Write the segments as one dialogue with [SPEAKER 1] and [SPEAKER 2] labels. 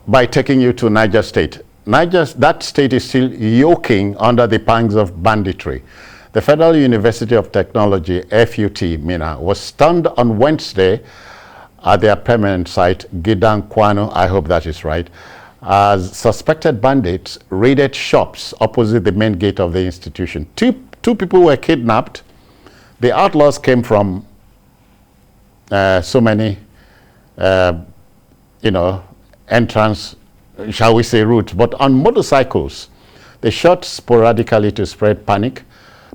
[SPEAKER 1] by taking you to Niger State. That state is still yoking under the pangs of banditry. The Federal University of Technology, FUT, Mina, was stunned on Wednesday at their permanent site, Gidan Kwano, I hope that is right, as suspected bandits raided shops opposite the main gate of the institution. Two people were kidnapped. The outlaws came from so many, entrance, shall we say, routes, but on motorcycles. They shot sporadically to spread panic.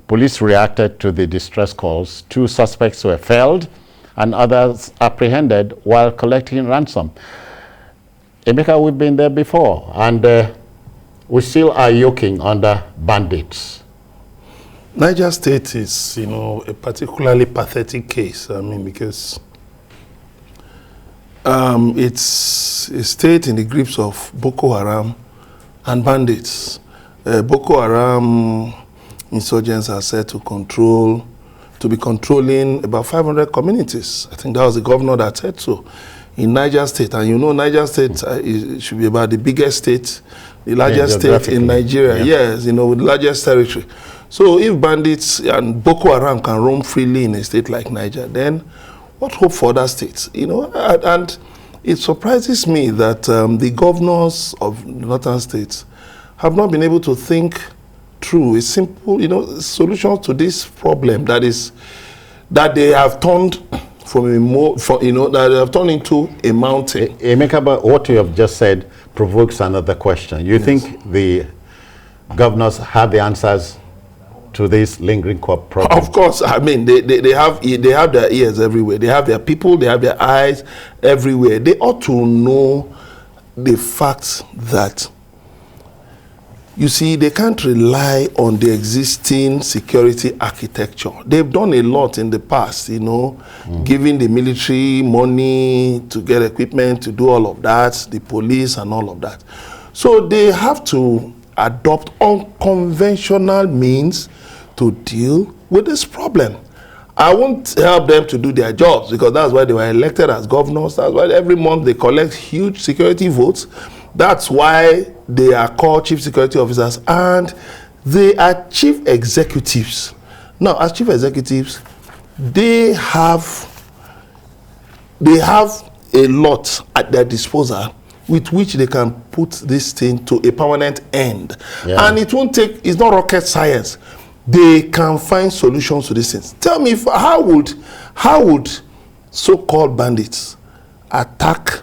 [SPEAKER 1] Police reacted to the distress calls. 2 suspects were felled and others apprehended while collecting ransom. Emeka, we've been there before, and we still are yoking under bandits.
[SPEAKER 2] Niger State is, a particularly pathetic case. I mean, because it's a state in the grips of Boko Haram and bandits. Boko Haram insurgents are said to be controlling about 500 communities. I think that was the governor that said so in Niger State. And Niger State should be about the biggest state, the largest state in Nigeria. Yeah. Yes, with the largest territory. So if bandits and Boko Haram can roam freely in a state like Niger, then what hope for other states? And it surprises me that the governors of northern states have not been able to think through a simple, solution to this problem that they have turned that they have turned into a mountain.
[SPEAKER 1] Emeka, but what you have just said provokes another question. You think the governors have the answers to this lingering problem?
[SPEAKER 2] Of course. I mean, they have their ears everywhere. They have their people. They have their eyes everywhere. They ought to know the fact that, you see, they can't rely on the existing security architecture. They've done a lot in the past, giving the military money to get equipment, to do all of that, the police and all of that. So they have to adopt unconventional means to deal with this problem. I won't help them to do their jobs, because that's why they were elected as governors. That's why every month they collect huge security votes. That's why they are called chief security officers, and they are chief executives. Now, as chief executives, they have a lot at their disposal with which they can put this thing to a permanent end. Yeah. And it's not rocket science. They can find solutions to these things. Tell me, how would so-called bandits attack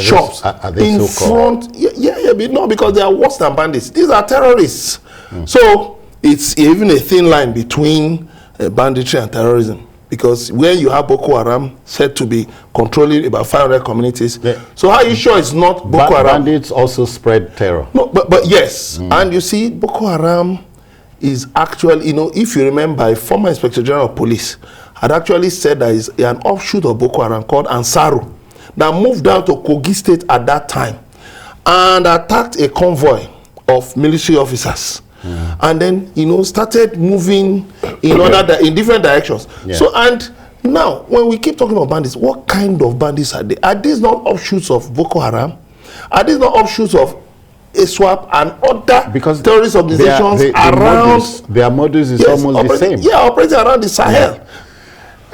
[SPEAKER 2] shops in front? Because they are worse than bandits. These are terrorists. So it's even a thin line between banditry and terrorism. Because where you have Boko Haram said to be controlling about 500 communities, so how are you sure it's not Boko Haram?
[SPEAKER 1] Bandits also spread terror.
[SPEAKER 2] No, but yes, and you see, Boko Haram is actually, if you remember, a former Inspector General of Police had actually said that is an offshoot of Boko Haram called Ansaru that moved down to Kogi State at that time and attacked a convoy of military officers. And then, started moving in different directions. Yeah. So, and now, when we keep talking about bandits, what kind of bandits are they? Are these not offshoots of Boko Haram? Are these not offshoots of ISWAP and other terrorist organizations around?
[SPEAKER 1] Their modus is almost the same.
[SPEAKER 2] Yeah, operating around the Sahel.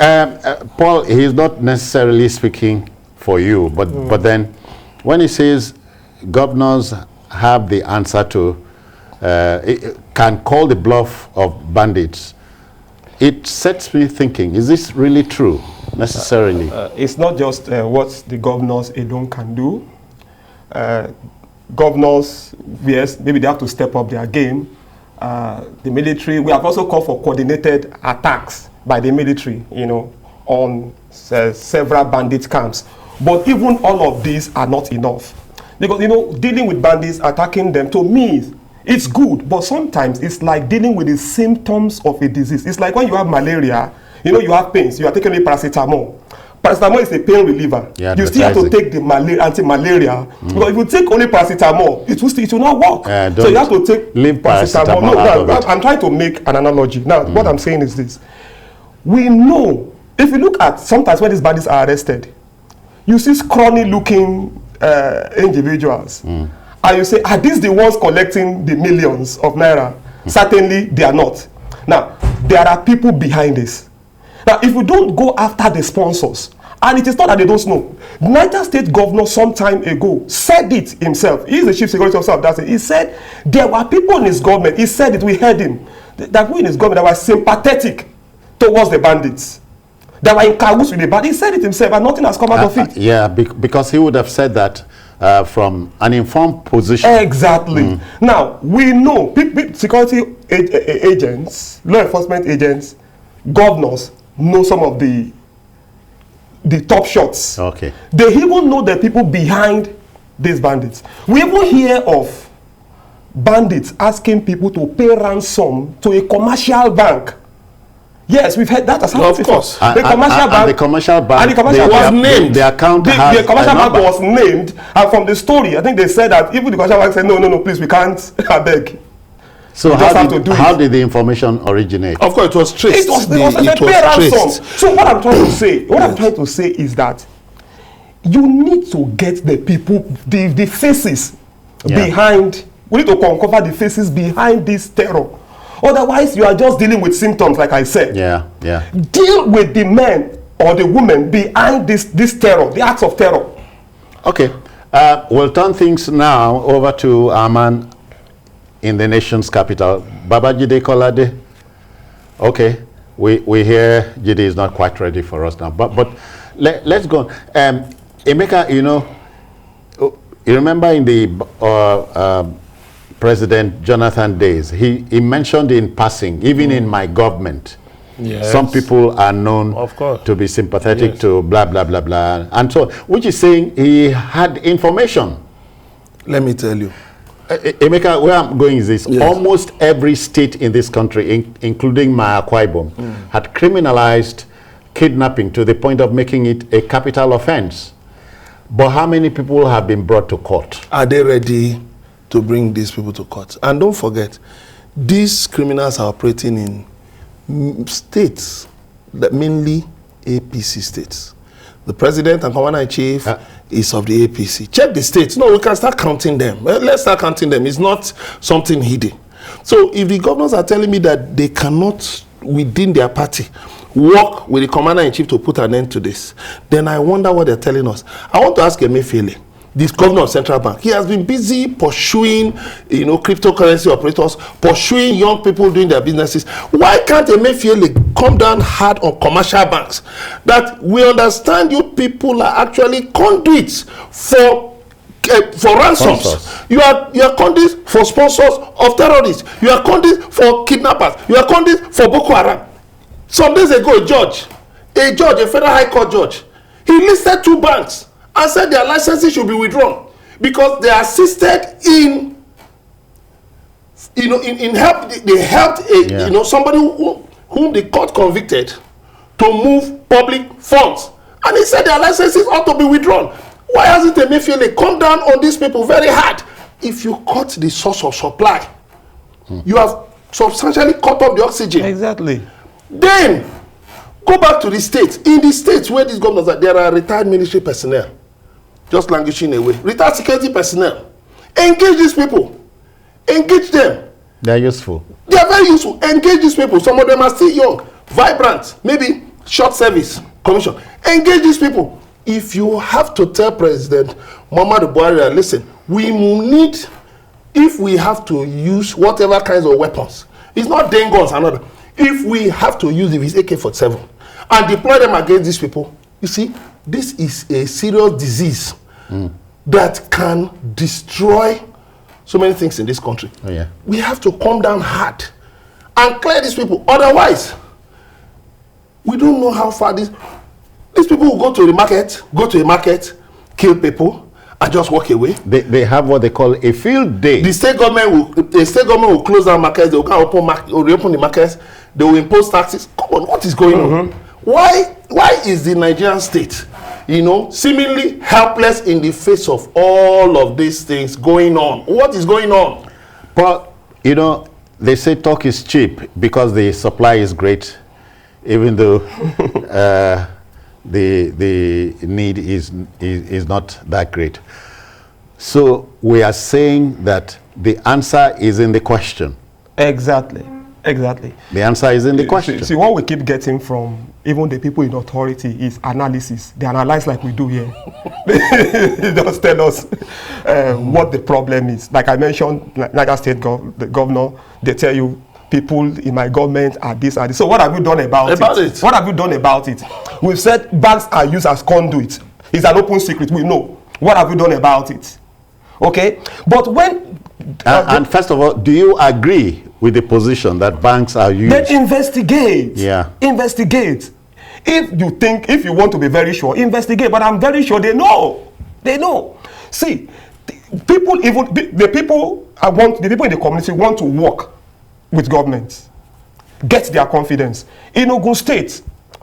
[SPEAKER 1] Yeah. Paul, he's not necessarily speaking for you, but then when he says governors have the answer to, can call the bluff of bandits, it sets me thinking, is this really true, necessarily?
[SPEAKER 3] It's not just what the governors alone can do. Governors, yes, maybe they have to step up their game. The military, we have also called for coordinated attacks by the military, on several bandit camps. But even all of these are not enough. Because, dealing with bandits, attacking them, to me, it's good, but sometimes it's like dealing with the symptoms of a disease. It's like when you have malaria, you have pains, you are taking a paracetamol. Paracetamol is a pain reliever. Yeah, you still have to take the anti-malaria. Because if you take only paracetamol, it will not work. So you have to take paracetamol. I'm trying to make an analogy. Now, what I'm saying is this. We know, if you look at sometimes when these bandits are arrested, you see scrawny looking individuals, and you say, are these the ones collecting the millions of naira? Certainly they are not. Now, there are people behind this. Now, if we don't go after the sponsors, and it is not that they don't know, Niger State Governor some time ago said it himself. He is the chief security officer of that state. He said there were people in his government, he said it, we heard him, that we in his government that were sympathetic towards the bandits. That were in cahoots with the bandits. He said it himself, and nothing has come out of it.
[SPEAKER 1] Yeah, because he would have said that from an informed position.
[SPEAKER 3] Exactly. Now, we know security agents, law enforcement agents, governors know some of the top shots.
[SPEAKER 1] Okay.
[SPEAKER 3] They even know the people behind these bandits. We even hear of bandits asking people to pay ransom to a commercial bank. Yes, we've heard that as
[SPEAKER 2] Of course.
[SPEAKER 3] The commercial bank.
[SPEAKER 1] And the commercial bank.
[SPEAKER 3] And the commercial
[SPEAKER 2] was
[SPEAKER 3] bank
[SPEAKER 2] named.
[SPEAKER 1] The account has
[SPEAKER 3] the commercial
[SPEAKER 1] a
[SPEAKER 3] bank
[SPEAKER 1] number.
[SPEAKER 3] was named, and from the story, I think they said that even the commercial bank said, no, please, we can't, I beg.
[SPEAKER 1] So
[SPEAKER 3] You just have to do
[SPEAKER 1] how
[SPEAKER 3] it.
[SPEAKER 1] did the information originate?
[SPEAKER 2] Of course, it was traced.
[SPEAKER 3] It was
[SPEAKER 2] It
[SPEAKER 3] pay ransom.
[SPEAKER 2] traced.
[SPEAKER 3] So what I'm trying to say, is that you need to get the people, the faces behind. We need to uncover the faces behind this terror. Otherwise, you are just dealing with symptoms, like I said.
[SPEAKER 1] Yeah.
[SPEAKER 3] Deal with the men or the women behind this terror, the acts of terror.
[SPEAKER 1] Okay. We'll turn things now over to our man in the nation's capital, Babajide Kolade. Okay, we hear Jide is not quite ready for us now, but let's go on. Emeka, you remember in the President Jonathan days, he mentioned in passing, even in my government,
[SPEAKER 2] Yes.
[SPEAKER 1] some people are known
[SPEAKER 2] Of course.
[SPEAKER 1] to be sympathetic
[SPEAKER 2] Yes.
[SPEAKER 1] to blah, blah, blah, blah, and so on, which is saying he had information.
[SPEAKER 2] Let me tell you.
[SPEAKER 1] Emeka, where I'm going is this.
[SPEAKER 2] Yes.
[SPEAKER 1] Almost every state in this country, including my Akwa Ibom, had criminalized kidnapping to the point of making it a capital offense. But how many people have been brought to court?
[SPEAKER 2] Are they ready to bring these people to court? And don't forget, these criminals are operating in states, that mainly APC states. The president and commander-in-chief is of the APC. Check the states. No, we can start counting them. Let's start counting them. It's not something hidden. So if the governors are telling me that they cannot, within their party, work with the commander-in-chief to put an end to this, then I wonder what they're telling us. I want to ask Emefiele, this governor of Central Bank. He has been busy pursuing, cryptocurrency operators, pursuing young people doing their businesses. Why can't Emefiele come down hard on commercial banks? That we understand you people are actually conduits for ransoms.
[SPEAKER 1] Sponsors.
[SPEAKER 2] You are conduits for sponsors of terrorists. You are conduits for kidnappers. You are conduits for Boko Haram. Some days ago, a federal high court judge, he listed 2 banks and said their licenses should be withdrawn because they assisted in help. They helped somebody whom the court convicted to move public funds, and he said their licenses ought to be withdrawn. Why hasn't Emefiele come down on these people very hard? If you cut the source of supply, you have substantially cut off the oxygen.
[SPEAKER 3] Exactly.
[SPEAKER 2] Then go back to the states. In the states where these governors are, there are retired military personnel just languishing away. Retired security personnel. Engage these people. Engage them.
[SPEAKER 1] They're useful.
[SPEAKER 2] They are very useful. Engage these people. Some of them are still young, vibrant, maybe short service commission. Engage these people. If you have to tell President Muhammadu Buhari, listen, we need, if we have to use whatever kinds of weapons, it's not guns and other. If we have to use, if it's AK-47 and deploy them against these people, you see, this is a serious disease that can destroy so many things in this country.
[SPEAKER 1] Oh, yeah.
[SPEAKER 2] We have to come down hard and clear these people. Otherwise, we don't know how far these people will go to a market, kill people, and just walk away.
[SPEAKER 1] They have what they call a field day.
[SPEAKER 2] The state government will close down markets. They will reopen the markets. They will impose taxes. Come on, what is going on? Why is the Nigerian state, seemingly helpless in the face of all of these things going on? What is going on?
[SPEAKER 1] But they say talk is cheap because the supply is great, even though the need is not that great. So we are saying that the answer is in the question.
[SPEAKER 3] Exactly. Exactly.
[SPEAKER 1] The answer is in the question.
[SPEAKER 3] See, what we keep getting from even the people in authority is analysis. They analyze like we do here. They just tell us what the problem is. Like I mentioned, Niger State the governor, they tell you people in my government are this and this. So what have you done about it? What have you done about it? We've said banks are used as conduit. It's an open secret. We know. What have you done about it? Okay? But when...
[SPEAKER 1] and first of all, do you agree with the position that banks are used?
[SPEAKER 3] Then investigate.
[SPEAKER 1] Yeah.
[SPEAKER 3] Investigate. If you want to be very sure, investigate. But I'm very sure they know. They know. See, the people in the community want to work with government, get their confidence. In Ogun State,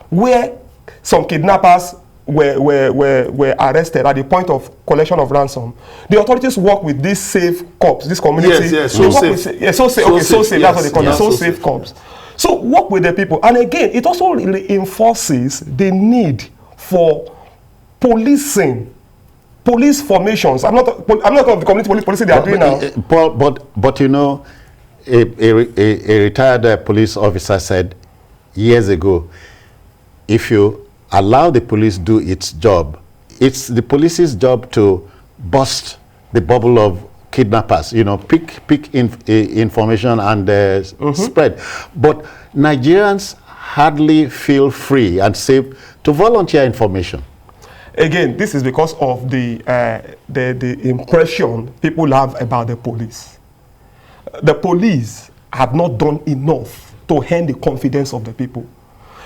[SPEAKER 3] where some kidnappers were arrested at the point of collection of ransom, the authorities work with these safe corps, this community.
[SPEAKER 2] Yes, so safe.
[SPEAKER 3] So safe. That's what they call it. So
[SPEAKER 2] so
[SPEAKER 3] safe corps. So work with the people, and again, it also reinforces the need for policing, police formations. I'm not of the community policing they are doing now.
[SPEAKER 1] Paul, but you know, a retired police officer said years ago, if you allow the police do its job, it's the police's job to bust the bubble of kidnappers, you know, pick information and spread. But Nigerians hardly feel free and safe to volunteer information.
[SPEAKER 3] Again, this is because of the impression people have about the police. The police have not done enough to earn the confidence of the people.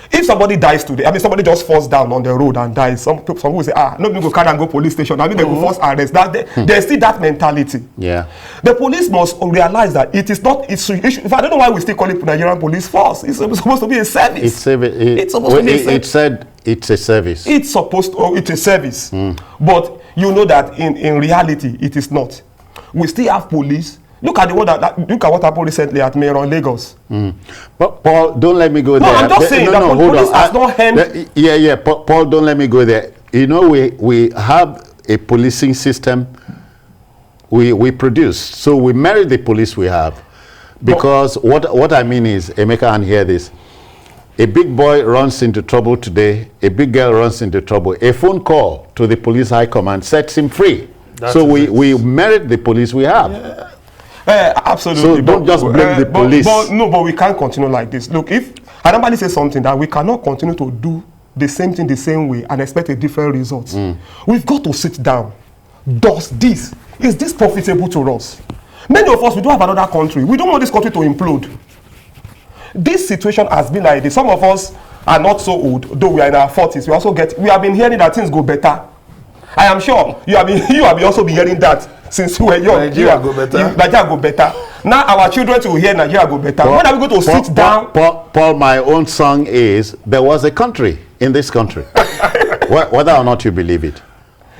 [SPEAKER 3] If somebody dies today, I mean, somebody just falls down on the road and dies, some people will say, no, we go carry and go police station. I mean, they go force arrest. There's still that mentality.
[SPEAKER 1] Yeah.
[SPEAKER 3] The police must realize that it is not, if I don't know why we still call it Nigerian Police Force. It's supposed to be a service.
[SPEAKER 1] It's supposed to be a service. It said it's a service.
[SPEAKER 3] It's a service. But you know that in reality, it is not. We still have police. Look at look at what happened recently at Mayor in Lagos.
[SPEAKER 1] But Paul, don't let me go there.
[SPEAKER 3] No, I'm just saying that police has not handled.
[SPEAKER 1] Yeah. Paul, don't let me go there. You know, we have a policing system we produce. So we merit the police we have. Because what I mean is, Emeka, and hear this. A big boy runs into trouble today. A big girl runs into trouble. A phone call to the police high command sets him free. So we merit the police we have.
[SPEAKER 3] Yeah. Absolutely.
[SPEAKER 1] So don't just blame the police.
[SPEAKER 3] But we can't continue like this. Look, if Adambali says something that we cannot continue to do the same thing the same way and expect a different result, we've got to sit down. Is this profitable to us? Many of us, we don't have another country. We don't want this country to implode. This situation has been like this. Some of us are not so old, though we are in our 40s. We have been hearing that things go better. I am sure you have also been hearing that since we were young.
[SPEAKER 2] Nigeria go better.
[SPEAKER 3] Now our children will hear Nigeria go better. When are we going to sit down?
[SPEAKER 1] Paul, my own song is, there was a country in this country. Whether or not you believe it.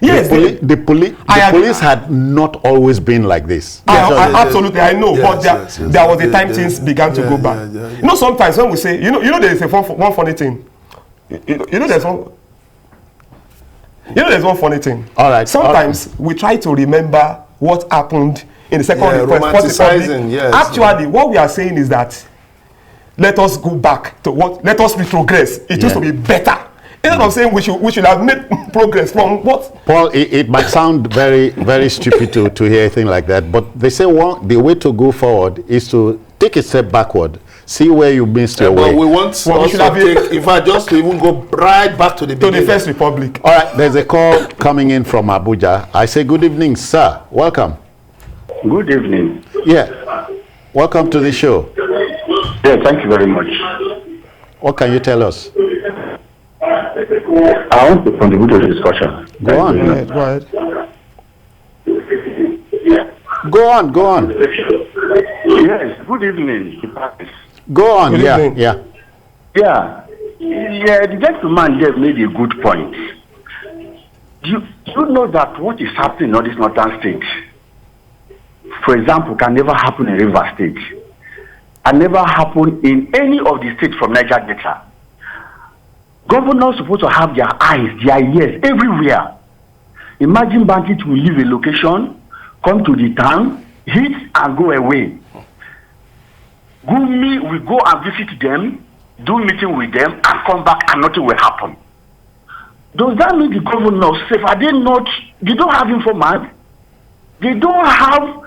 [SPEAKER 3] Yes.
[SPEAKER 1] The police had not always been like this.
[SPEAKER 3] Absolutely, I know. But there was a time things began to go back. You know, sometimes when we say, you know there is one funny thing. There's one funny thing.
[SPEAKER 1] All right.
[SPEAKER 3] Sometimes we try to remember what happened in the Second Republic. Actually, what we are saying is that let us go back to let us retrogress. It used to be better. Instead of saying we should have made progress from what?
[SPEAKER 1] Paul, it might sound very, very stupid to hear anything like that, but they say the way to go forward is to take a step backward. See where you missed your way.
[SPEAKER 2] But we want just to even go right back to the beginning.
[SPEAKER 3] To the First Republic.
[SPEAKER 1] All right, there's a call coming in from Abuja. I say good evening, sir. Welcome.
[SPEAKER 4] Good evening.
[SPEAKER 1] Yeah. Welcome to the show.
[SPEAKER 4] Yeah, thank you very much.
[SPEAKER 1] What can you tell us?
[SPEAKER 4] I want to contribute to the discussion.
[SPEAKER 1] Go on.
[SPEAKER 3] Go ahead.
[SPEAKER 1] Go on.
[SPEAKER 4] Yes, good evening.
[SPEAKER 1] Go on.
[SPEAKER 3] Good evening.
[SPEAKER 4] Yeah, the gentleman just made a good point. You know that what is happening in all this northern states, for example, can never happen in River State, and never happen in any of the states from Niger Delta. Governors are supposed to have their eyes, their ears everywhere. Imagine bandits will leave a location, come to the town, hit and go away. Gumi will go and visit them, do meeting with them, and come back and nothing will happen. Does that mean the governors safe? Are they not? They don't have informants. They don't have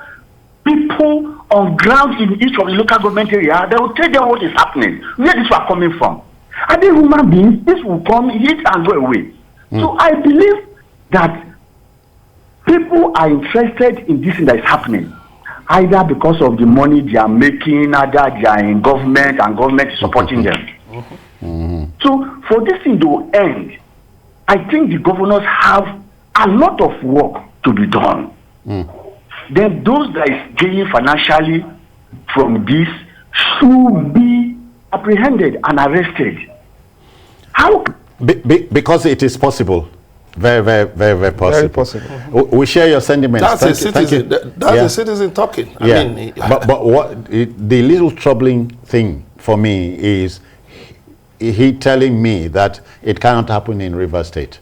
[SPEAKER 4] people on ground in each of the local government area that will tell them what is happening, where this are coming from. Are they human beings? This will come, hit and go away. So I believe that people are interested in this thing that is happening, either because of the money they are making, either they are in government and government is supporting them. So for this thing to end, I think the governors have a lot of work to be done. Then those that is gaining financially from this should be apprehended and arrested. How?
[SPEAKER 1] Because it is possible. Very, very, very, very possible.
[SPEAKER 3] Very possible.
[SPEAKER 1] We share your sentiments.
[SPEAKER 2] That's a citizen. That's a citizen talking. I mean,
[SPEAKER 1] but the little troubling thing for me is he telling me that it cannot happen in Rivers State.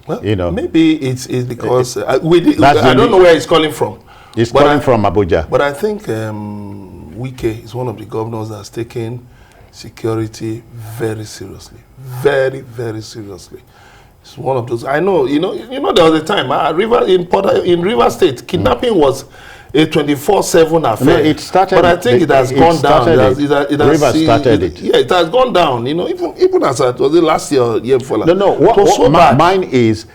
[SPEAKER 2] well,
[SPEAKER 1] you know,
[SPEAKER 2] maybe it's because I don't know where it's calling from.
[SPEAKER 1] It's calling from Abuja.
[SPEAKER 2] But I think Wike is one of the governors that's taken security very seriously, very, very seriously. It's one of those. I know, you know, there was a time in River State, kidnapping was a 24/7 affair.
[SPEAKER 1] No, it started.
[SPEAKER 2] But I think it has gone down.
[SPEAKER 1] River started it.
[SPEAKER 2] Yeah, it has gone down. You know, even as it was last year or year before.
[SPEAKER 1] No. Mine is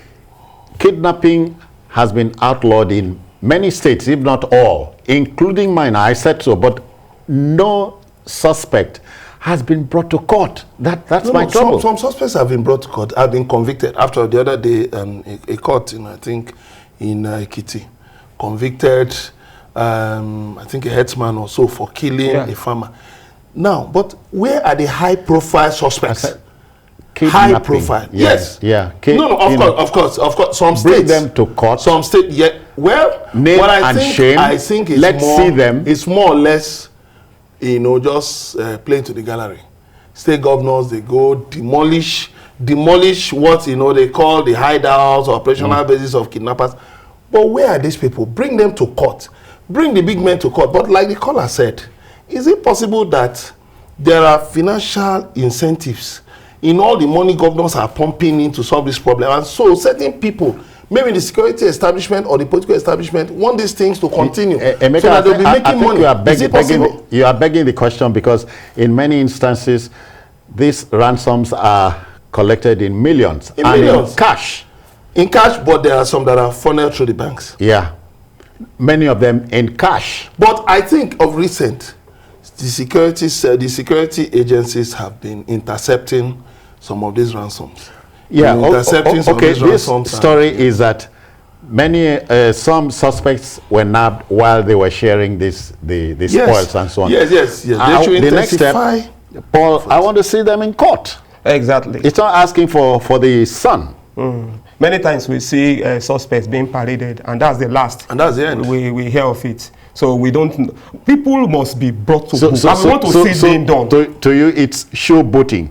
[SPEAKER 1] kidnapping has been outlawed in many states, if not all, including mine. I said so, but no suspect has been brought to court. That's my trouble.
[SPEAKER 2] Some suspects have been brought to court, have been convicted. After the other day, a court, I think, in Ekiti, convicted, I think a headsman or so for killing a farmer. Now, but where are the high-profile suspects? High profile, yes.
[SPEAKER 1] Yeah.
[SPEAKER 2] Of course. Some states
[SPEAKER 1] bring them to court.
[SPEAKER 2] Some states, yeah. Well,
[SPEAKER 1] name
[SPEAKER 2] what
[SPEAKER 1] and shame.
[SPEAKER 2] I think it's
[SPEAKER 1] Let's see them.
[SPEAKER 2] It's more or less, just playing to the gallery. State governors, they go demolish what they call the hideouts or operational basis of kidnappers. But where are these people? Bring them to court. Bring the big men to court. But like the caller said, is it possible that there are financial incentives in all the money governors are pumping in to solve this problem? And so certain people, maybe the security establishment or the political establishment, want these things to continue. So that they'll be making money.
[SPEAKER 1] You are begging the question because in many instances, these ransoms are collected in millions. In cash.
[SPEAKER 2] In cash, but there are some that are funneled through the banks.
[SPEAKER 1] Yeah. Many of them in cash.
[SPEAKER 2] But I think of recent, the security agencies have been intercepting some of these ransoms.
[SPEAKER 1] Yeah, okay. This story is that some suspects were nabbed while they were sharing the spoils and so on.
[SPEAKER 2] Yes.
[SPEAKER 1] The next step, Paul, I want to see them in court.
[SPEAKER 3] Exactly.
[SPEAKER 1] It's not asking for the son.
[SPEAKER 3] Many times we see suspects being paraded, and that's the last. And that's the end. We hear of it. So we don't. People must be brought to book. We want to see it being done.
[SPEAKER 1] To you, it's showboating.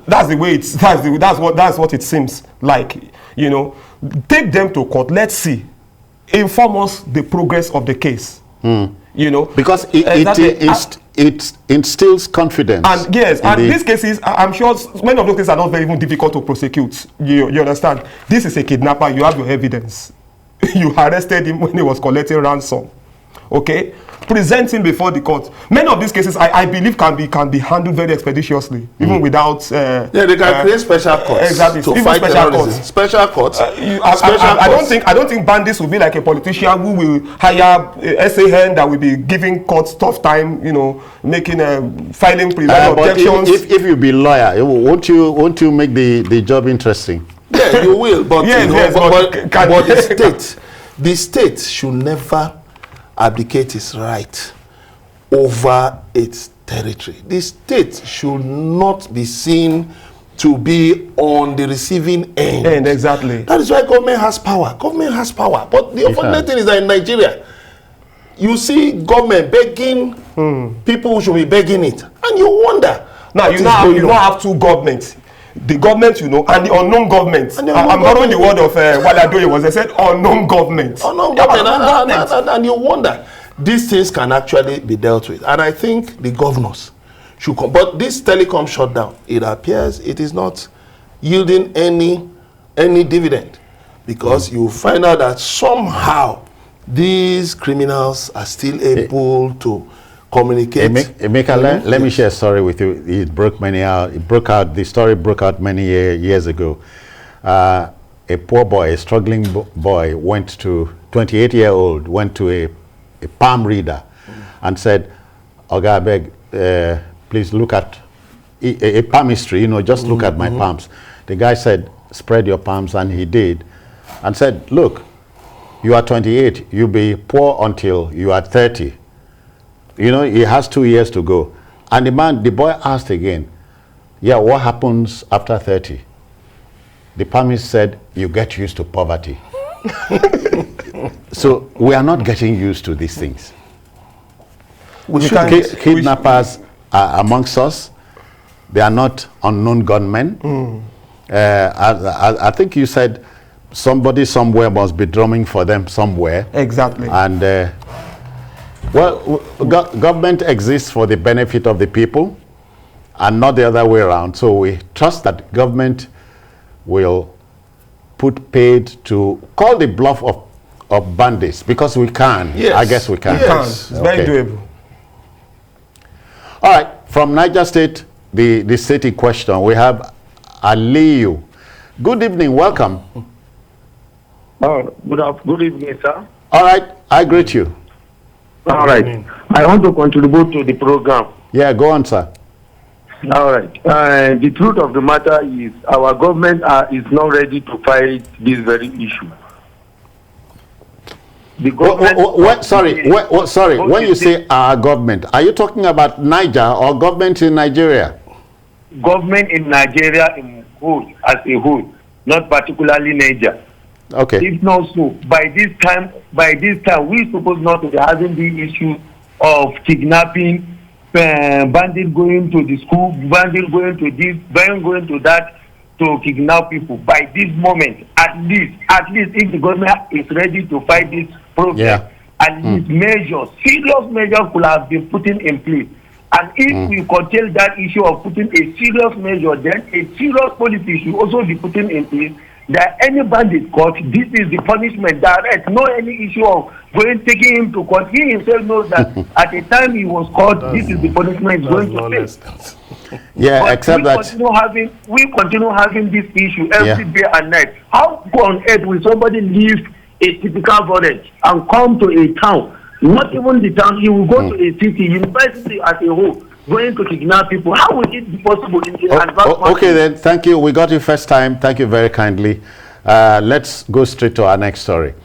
[SPEAKER 3] That's the way it's. That's what it seems like. Take them to court. Let's see. Inform us the progress of the case.
[SPEAKER 1] Because it instills confidence.
[SPEAKER 3] And yes, and these cases, I'm sure many of those cases are not very even difficult to prosecute. You understand? This is a kidnapper. You have your evidence. You arrested him when he was collecting ransom. Okay, present him before the court. Many of these cases, I believe, can be handled very expeditiously, even without.
[SPEAKER 2] They can create special courts.
[SPEAKER 3] Exactly.
[SPEAKER 2] To
[SPEAKER 3] even
[SPEAKER 2] fight
[SPEAKER 3] special
[SPEAKER 2] terrorism.
[SPEAKER 3] courts.
[SPEAKER 2] Special courts.
[SPEAKER 3] I don't think bandits will be like a politician who will hire SAN that will be giving courts tough time. Making filing objections.
[SPEAKER 1] If you be lawyer, won't you make the job interesting?
[SPEAKER 2] Yeah, you will. But the state should never abdicate its right over its territory. The state should not be seen to be on the receiving end.
[SPEAKER 3] Exactly.
[SPEAKER 2] That is why government has power. Government has power. But the unfortunate thing is that in Nigeria, you see government begging people who should be begging it. And you wonder.
[SPEAKER 3] Now, you now have two governments. the government, you know, and the unknown government.
[SPEAKER 2] And the
[SPEAKER 3] I'm
[SPEAKER 2] unknown
[SPEAKER 3] borrowing the word
[SPEAKER 2] government.
[SPEAKER 3] of Wale Adeoye was, they said unknown government.
[SPEAKER 2] Unknown
[SPEAKER 3] Yeah,
[SPEAKER 2] government.
[SPEAKER 3] unknown government.
[SPEAKER 2] And you wonder, these things can actually be dealt with. And I think the governors should come. But this telecom shutdown, it appears it is not yielding any dividend, because you find out that somehow these criminals are still able to communicate.
[SPEAKER 1] Emeka, let me share a story with you. It broke out. The story broke out many years ago. A poor boy, a struggling boy, 28-year-old, went to a palm reader and said, "Oga, I beg, please look at a palmistry, just look at my palms." The guy said, "Spread your palms," and he did, and said, "Look, you are 28, you'll be poor until you are 30. He has 2 years to go." And the boy asked again, "Yeah, what happens after 30? The palmist said, "You get used to poverty." So we are not getting used to these things. Kidnappers are amongst us. They are not unknown gunmen. I think you said somebody somewhere must be drumming for them somewhere.
[SPEAKER 3] Exactly.
[SPEAKER 1] And government exists for the benefit of the people and not the other way around. So we trust that government will put paid to call the bluff of bandits, because we can.
[SPEAKER 2] Yes.
[SPEAKER 1] I guess we can.
[SPEAKER 2] Yes.
[SPEAKER 3] It's very doable.
[SPEAKER 1] All right, from Niger State, the state in question, we have Aliyu. Good evening, welcome.
[SPEAKER 5] Oh, good evening, sir.
[SPEAKER 1] All right, I greet you.
[SPEAKER 5] All right. I want to contribute to the program.
[SPEAKER 1] Yeah, go on, sir.
[SPEAKER 5] All right. The truth of the matter is our government is not ready to fight this very issue. The government
[SPEAKER 1] sorry, when you say our government, are you talking about Niger or government in Nigeria?
[SPEAKER 5] Government in Nigeria as a whole, not particularly Niger.
[SPEAKER 1] Okay.
[SPEAKER 5] If not so, by this time, we supposed not to be having the issue of kidnapping, bandit going to the school, bandit going to this, bandit going to that, to kidnap people. By this moment, at least, if the government is ready to fight this problem, at least serious measures could have been put in place. And if we curtail that issue of putting a serious measure, then a serious policy should also be put in place, that any bandit caught, this is the punishment direct, no any issue of taking him to court. He himself knows that at the time he was caught, this is the punishment he's going to face.
[SPEAKER 1] Yeah,
[SPEAKER 5] but
[SPEAKER 1] except that
[SPEAKER 5] we continue having this issue every day and night. How on earth will somebody leave a typical village and come to a town? Not even the town, he will go to a city, university as a whole, going to kidnap people. How will it be possible in the advanced
[SPEAKER 1] okay then, thank you. We got you first time. Thank you very kindly. Let's go straight to our next story.